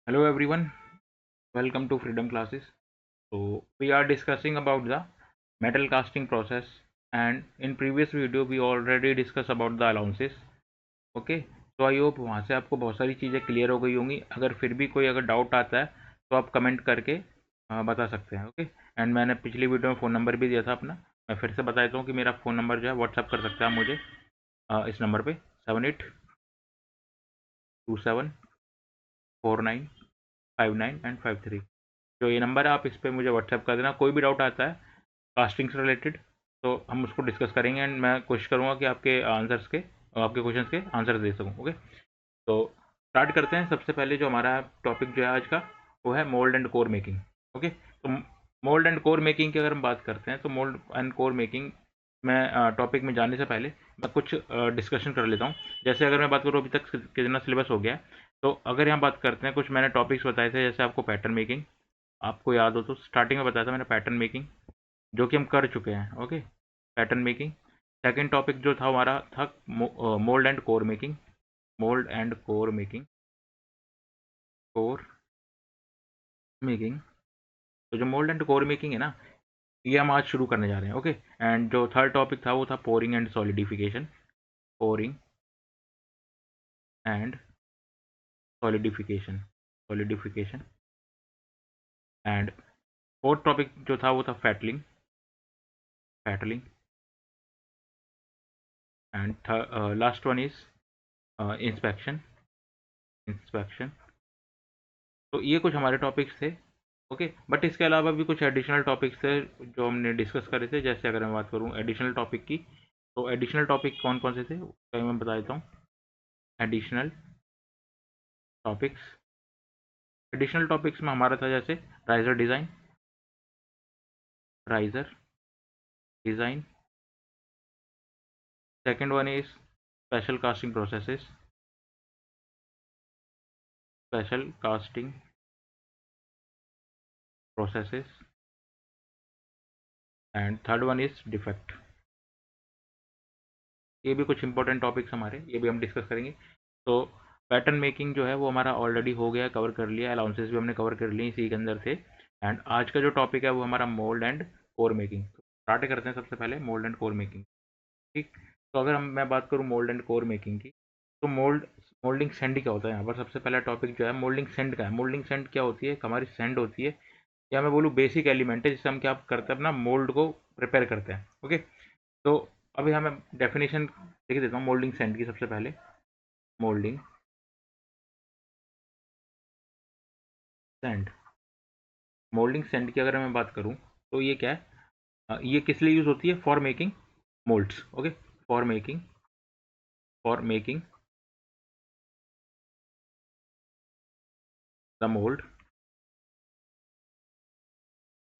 Hello everyone, welcome to Freedom Classes. So we are discussing about the metal casting process, and in previous video we already discussed about the allowances. Okay, तो I hope वहाँ से आपको बहुत सारी चीज़ें clear हो गई होंगी। अगर फिर भी कोई अगर डाउट आता है तो आप कमेंट करके बता सकते हैं। ओके, एंड मैंने पिछली वीडियो में फ़ोन नंबर भी दिया था अपना। मैं फिर से बता देता हूँ कि मेरा फ़ोन नंबर जो है व्हाट्सअप कर सकते हैं आप मुझे इस नंबर पे 78274959 एंड 53। जो ये नंबर है आप इस पर मुझे व्हाट्सएप कर देना। कोई भी डाउट आता है कास्टिंग से रिलेटेड तो हम उसको डिस्कस करेंगे, एंड मैं कोशिश करूँगा कि आपके क्वेश्चंस के आंसर दे सकूँ। ओके, तो स्टार्ट करते हैं। सबसे पहले जो हमारा टॉपिक जो है आज का वो है mould and core making. Okay, तो मोल्ड एंड कोर मेकिंग की अगर हम बात करते हैं तो मोल्ड एंड कोर मेकिंग में टॉपिक में जाने से पहले मैं कुछ डिस्कशन कर लेता हूँ। जैसे अगर मैं बात करूँ अभी तक कितना सिलेबस हो गया है, तो अगर यहाँ बात करते हैं कुछ मैंने टॉपिक्स बताए थे। जैसे आपको पैटर्न मेकिंग, आपको याद हो तो स्टार्टिंग में बताया था मैंने पैटर्न मेकिंग, जो कि हम कर चुके हैं। Okay, pattern making. Second topic जो था हमारा था mould and core making. Mould and core making. तो जो मोल्ड एंड कोर मेकिंग है ना, ये हम आज शुरू करने जा रहे हैं। ओके, एंड जो थर्ड टॉपिक था वो था pouring and solidification. Pouring and solidification and fourth topic जो था वो था fettling and last one is inspection. तो ये कुछ हमारे टॉपिक्स थे। ओके, बट इसके अलावा भी कुछ एडिशनल टॉपिक्स थे जो हमने डिस्कस करे थे। जैसे अगर मैं बात करूँ एडिशनल टॉपिक की, तो एडिशनल टॉपिक कौन कौन से थे उसका मैं बता देता हूँ। एडिशनल टॉपिक्स एडिशनल टॉपिक्स में हमारा था जैसे riser design. Second one is special casting processes, special casting processes and third one is defect. ये भी कुछ इंपॉर्टेंट टॉपिक्स हमारे, ये भी हम डिस्कस करेंगे। तो पैटर्न मेकिंग जो है वो हमारा ऑलरेडी हो गया, कवर कर लिया। अलाउंसेस भी हमने कवर कर लिए, इसी के अंदर थे। एंड आज का जो टॉपिक है वो हमारा mould and core making. Start करते हैं सबसे पहले मोल्ड एंड कोर मेकिंग। ठीक, तो अगर हम मैं बात करूँ मोल्ड एंड कोर मेकिंग की, तो मोल्डिंग सेंड क्या होता है। यहाँ पर सबसे पहला टॉपिक जो है मोल्डिंग सेंड का है। मोल्डिंग सेंड क्या होती है, एक हमारी सेंड होती है, या मैं बोलूँ बेसिक एलिमेंट है, जिससे हम क्या करते हैं, अपना मोल्ड को प्रिपेयर करते हैं। ओके, तो अभी हमें डेफिनेशन लिख देता हूँ मोल्डिंग सेंड की। सबसे पहले मोल्डिंग सेंड मोल्डिंग सेंड की अगर मैं बात करूँ तो ये क्या है, ये किस लिए यूज़ होती है, for making moulds. Okay, for making for making the mould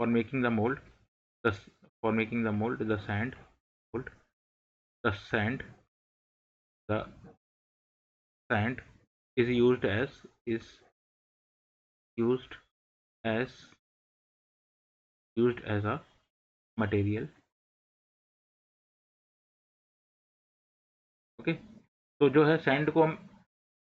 for making the mould the for making the mold mold the the sand is used as used as a material. Okay, तो जो है sand को हम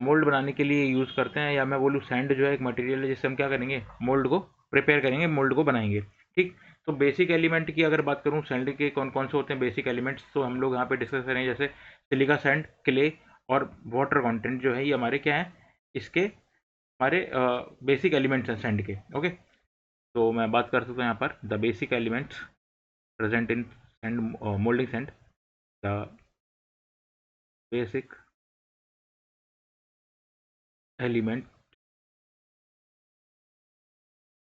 mould बनाने के लिए use करते हैं, या मैं बोलूँ सैंड जो है एक मटेरियल है जिससे हम क्या करेंगे, मोल्ड को प्रिपेयर करेंगे, मोल्ड को बनाएंगे। ठीक, तो बेसिक एलिमेंट की अगर बात करूँ सैंड के कौन कौन से होते हैं बेसिक एलिमेंट्स, तो हम लोग यहाँ पे डिस्कस करेंगे। जैसे सिलिका सैंड, क्ले और वाटर कंटेंट जो है, ये हमारे क्या है, इसके हमारे बेसिक एलिमेंट्स हैं सैंड के। ओके, तो मैं बात कर सकता हूँ यहाँ पर the basic elements present in sand, moulding sand. The basic element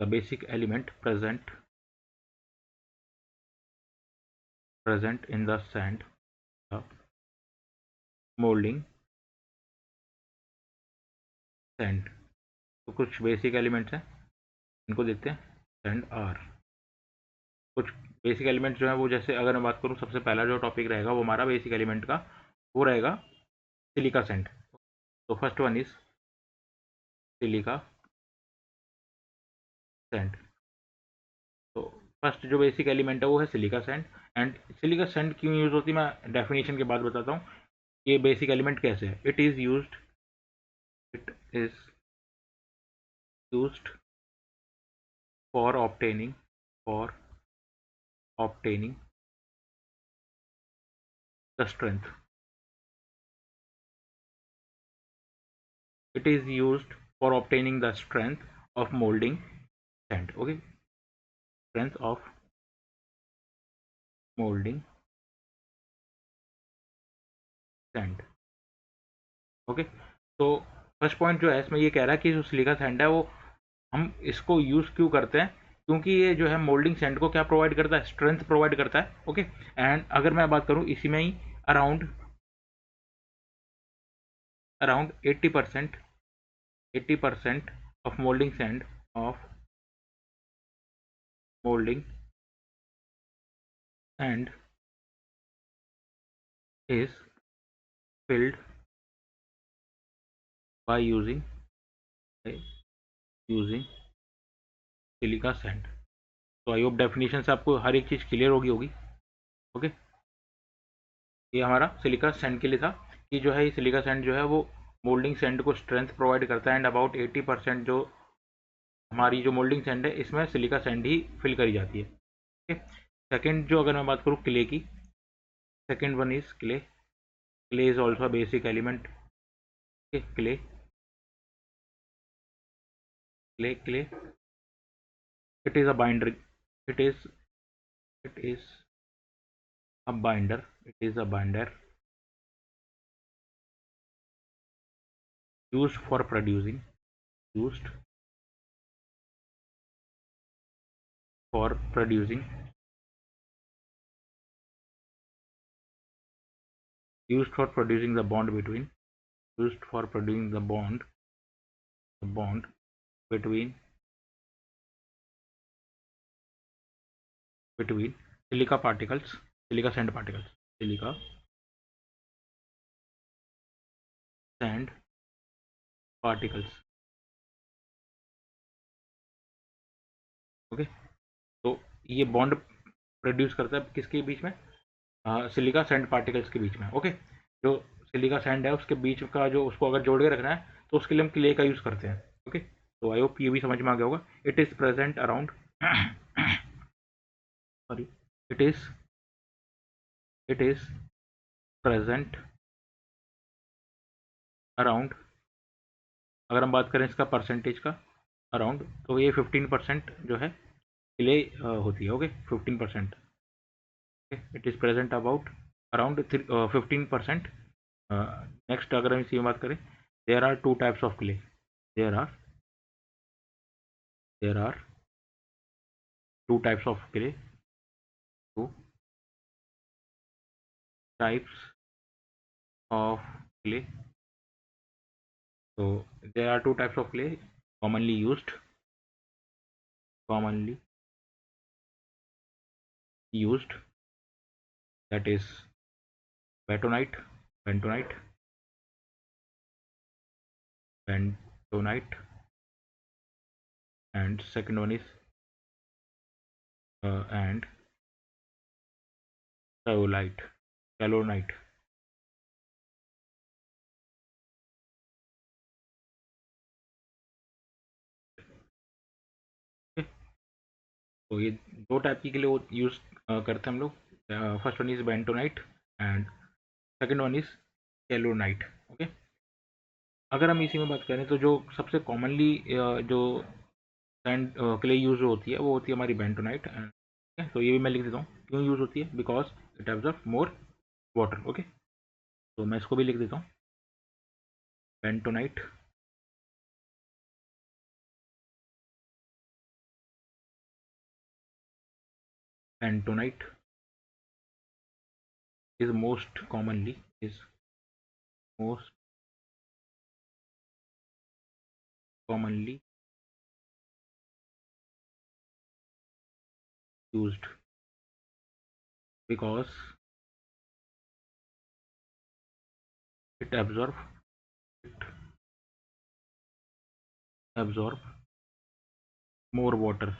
the basic element present in the sand, the molding sand। तो कुछ बेसिक एलिमेंट्स हैं, इनको देखते हैं। सैंड आर कुछ बेसिक एलिमेंट्स जो है वो, जैसे अगर मैं बात करूँ सबसे पहला जो टॉपिक रहेगा वो हमारा बेसिक एलिमेंट का वो रहेगा सिलिका सैंड। तो first one is silica sand. तो फर्स्ट जो बेसिक एलिमेंट है वो है silica sand. And silica sand क्यों यूज़ होती है मैं डेफिनेशन के बाद बताता हूँ। ये बेसिक एलिमेंट कैसे है, it is used for obtaining the strength. It is used for obtaining the strength of molding sand. Okay, strength of molding sand. Okay, तो फर्स्ट पॉइंट जो है इसमें ये कह रहा है कि जो सिलिका सैंड है वो हम इसको यूज़ क्यों करते हैं, क्योंकि ये जो है मोल्डिंग सैंड को क्या प्रोवाइड करता है, स्ट्रेंथ प्रोवाइड करता है। ओके, एंड अगर मैं बात करूँ इसी में ही around around 80% of moulding sand of moulding sand is filled by using silica sand. तो आई होप डेफिनेशन से आपको हर एक चीज़ क्लियर होगी। ओके, ये हमारा सिलिका सैंड के लिए था कि जो है ये सिलिका सैंड जो है वो मोल्डिंग सैंड को स्ट्रेंथ प्रोवाइड करता है, एंड अबाउट 80% जो हमारी जो मोल्डिंग सैंड है इसमें सिलिका सैंड ही फिल करी जाती है। ओके, सेकेंड जो अगर मैं बात करूँ क्ले की, second one is clay. Clay is also basic element. Clay clay clay it is a binder, it is it is a binder, it is a binder used for producing used for producing used for producing the bond between used for producing the bond between silica particles, silica sand particles, silica sand particles। Okay, तो ये bond produce करता है किसके बीच में, silica sand particles के बीच में। Okay, जो silica sand है उसके बीच का जो उसको अगर जोड़ के रखना है तो उसके लिए हम क्ले का यूज़ करते हैं। ओके, तो आई होप ये भी समझ में आ गया होगा। It is present around sorry, it is it is present around, अगर हम बात करें इसका परसेंटेज का अराउंड, तो ये 15% जो है क्ले होती है। Okay, 15%। It is present about around 15%। Next अगर हम इसी में बात करें, there are two types of clay, there are there are two types of clay, two types of clay. So there are two types of clay commonly used, that is bentonite bentonite bentonite, and second one is and kaolite। तो ये दो type की लिए use करते हैं हम लोग। First one is bentonite and second one is kaolinite. Okay, अगर हम इसी में बात करें तो जो सबसे कॉमनली जो सैंड क्ले यूज होती है वो होती है हमारी बेंटोनाइट। तो ये भी मैं लिख देता हूँ क्यों यूज होती है, because it absorb more water. Okay, तो मैं इसको भी लिख देता हूँ, bentonite bentonite is most commonly used because it absorb more water,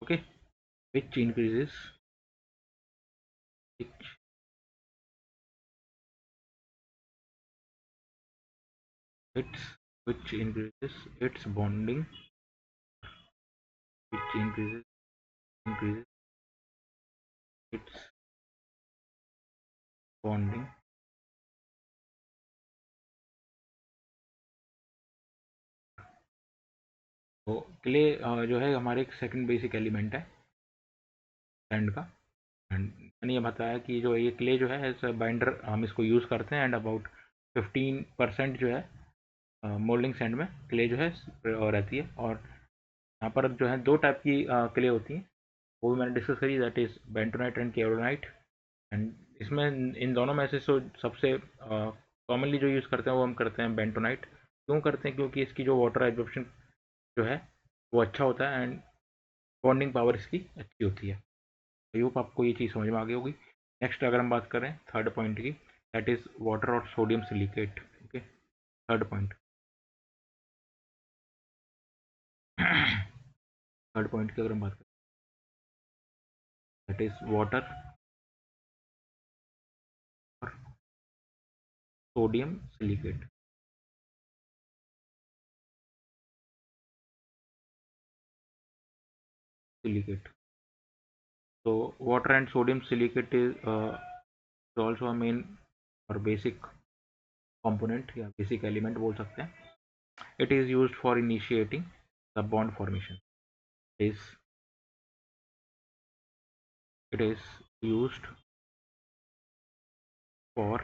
okay, which increases which which increases its bonding, which increases its bonding तो क्ले जो है हमारे एक सेकंड बेसिक एलिमेंट है सैंड का। एंड मैंने ये बताया कि जो ये क्ले जो है एज बाइंडर हम इसको यूज़ करते हैं एंड अबाउट 15% जो है मोल्डिंग सैंड में क्ले जो है रहती है। और यहाँ पर जो है दो टाइप की क्ले होती हैं, वो भी मैंने डिस्कस करी, that is bentonite and kaolinite. And इसमें इन दोनों में से सबसे कॉमनली जो यूज़ करते हैं वो हम करते हैं बेंटोनाइट। क्यों करते हैं? क्योंकि इसकी जो वाटर एब्जॉर्प्शन जो है वो अच्छा होता है एंड बॉन्डिंग पावर इसकी अच्छी होती है। आई होप आपको ये चीज़ समझ में आ गई होगी। नेक्स्ट अगर हम बात करें थर्ड पॉइंट की, दैट इज़ वाटर और sodium silicate. Okay, third point third point की अगर हम बात करें, दैट इज़ वाटर और सोडियम सिलिकेट। सिलिकेट तो water and sodium silicate is also a main और बेसिक कंपोनेंट या बेसिक एलिमेंट बोल सकते हैं। It is used for initiating the bond formation. Is it is used for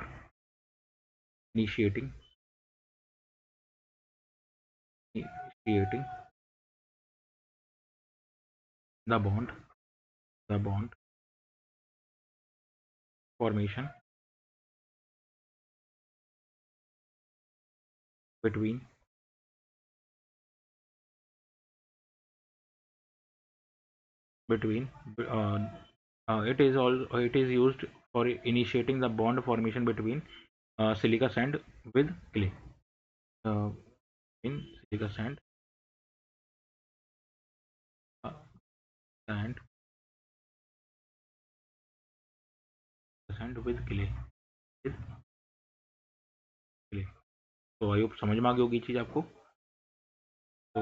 initiating initiating the bond formation between between it is used for initiating the bond formation between silica sand with clay. In silica uh, sand sand with with clay। तो I hope समझ में आ गई होगी चीज़ आपको। तो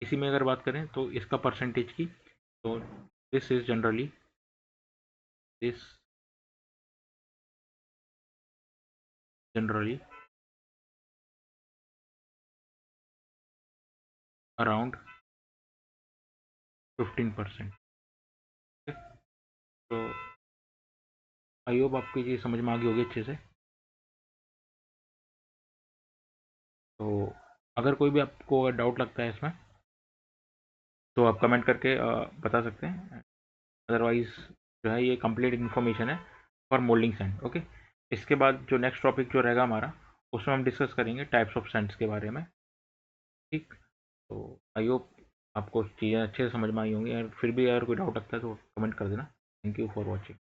इसी में अगर बात करें तो इसका परसेंटेज की, तो this is this generally around 15%। तो आई होप आपको ये समझ में आ गई होगी अच्छे से। तो अगर कोई भी आपको डाउट लगता है इसमें तो आप कमेंट करके बता सकते हैं। अदरवाइज जो है ये कंप्लीट इन्फॉर्मेशन है फॉर मोल्डिंग सैंड। ओके, इसके बाद जो नेक्स्ट टॉपिक जो रहेगा हमारा, उसमें हम डिस्कस करेंगे टाइप्स ऑफ सैंड्स के बारे में। ठीक, तो आई होप आपको चीज़ें अच्छे से समझ में आई होंगी। और फिर भी अगर कोई डाउट लगता है तो कमेंट कर देना। Thank you for watching.